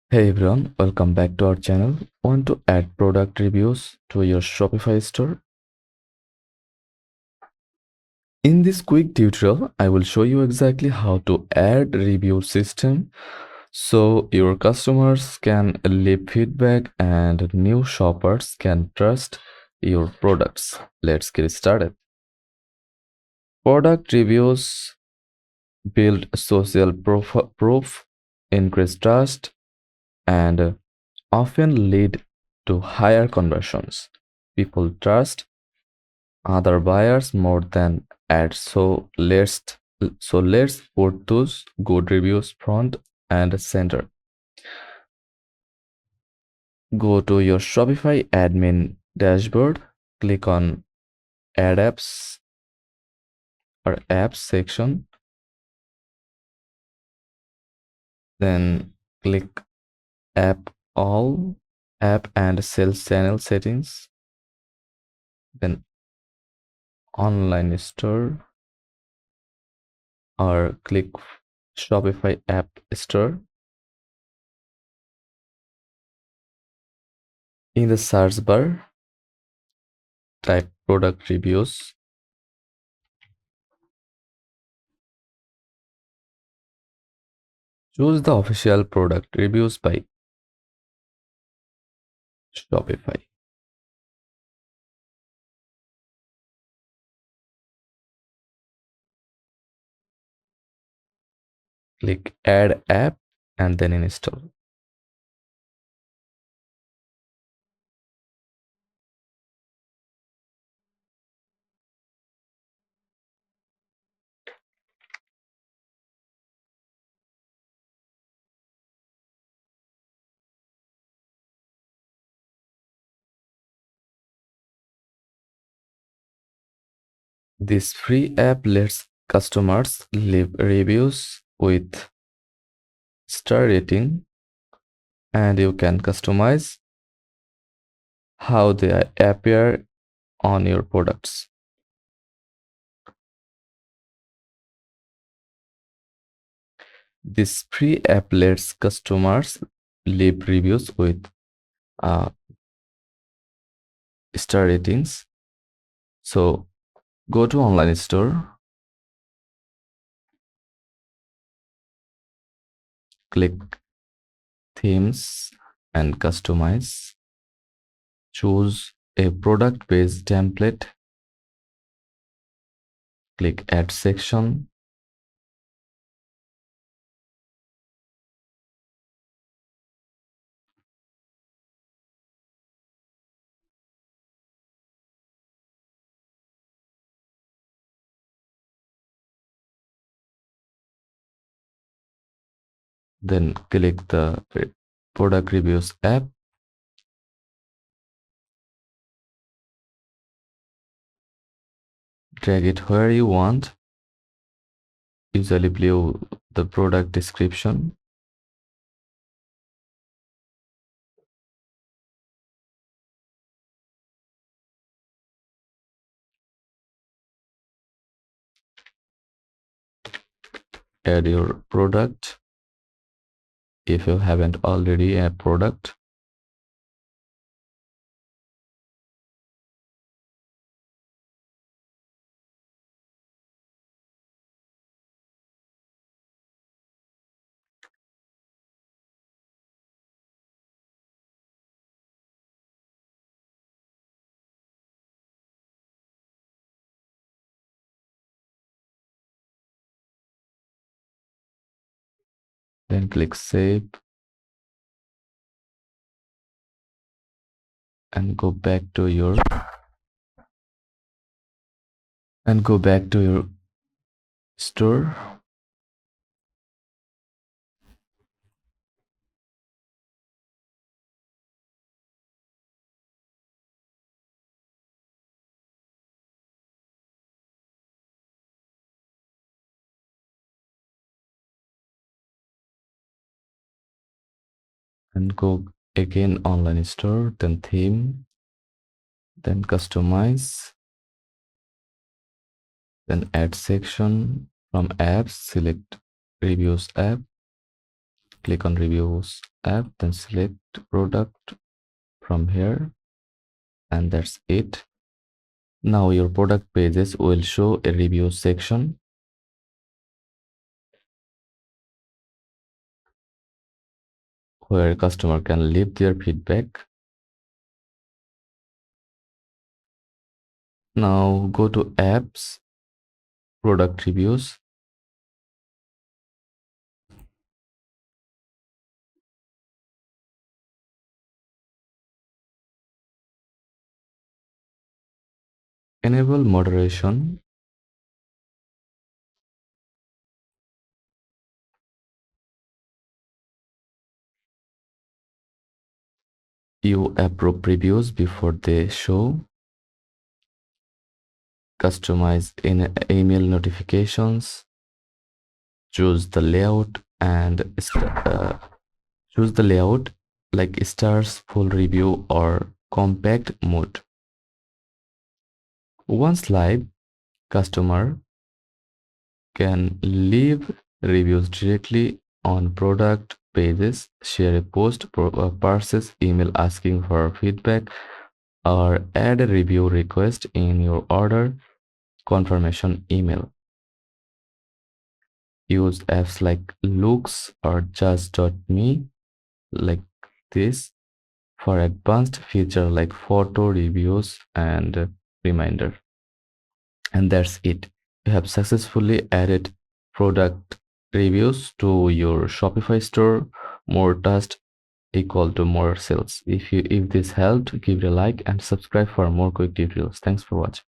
Hey everyone, welcome back to our channel. Want to add product reviews to your Shopify store? In this quick tutorial, I will show you exactly how to add review system so your customers can leave feedback and new shoppers can trust your products. Let's get started. Product reviews build social proof, increase trust, and often lead to higher conversions. People trust other buyers more than ads. So let's put those good reviews front and center. Go to your Shopify admin dashboard, click on Add Apps or Apps section, then click App All, App and Sales Channel Settings, then Online Store, or click Shopify App Store. In the search bar, type product reviews. Choose the official product reviews by Shopify. Click Add App and then install. This free app lets customers leave reviews with star rating, and you can customize how they appear on your products. This free app lets customers leave reviews with uh, star ratings. So go to online store, click themes and customize. Choose a product based template, click add section, then click the product reviews app, drag it where you want, usually below the product description. Add your product if you haven't already a product. Then click save and go back to your store. And go again online store, then theme, then customize, then add section. From apps, select reviews app, click on reviews app, then select product from here, and that's it. Now your product pages will show a review section where customer can leave their feedback. Now go to apps, product reviews. Enable moderation. You approve previews before they show. Customize in email notifications. Choose the layout and choose the layout like stars, full review, or compact mode. Once live, customer can leave reviews directly on product pages, share a post, process email asking for feedback, or add a review request in your order confirmation email. Use apps like Looks or Just.me like this for advanced feature like photo reviews and reminder. And that's it. You have successfully added product reviews to your Shopify store. More trust equal to more sales. If this helped, give it a like and subscribe for more quick tutorials. Thanks for watching.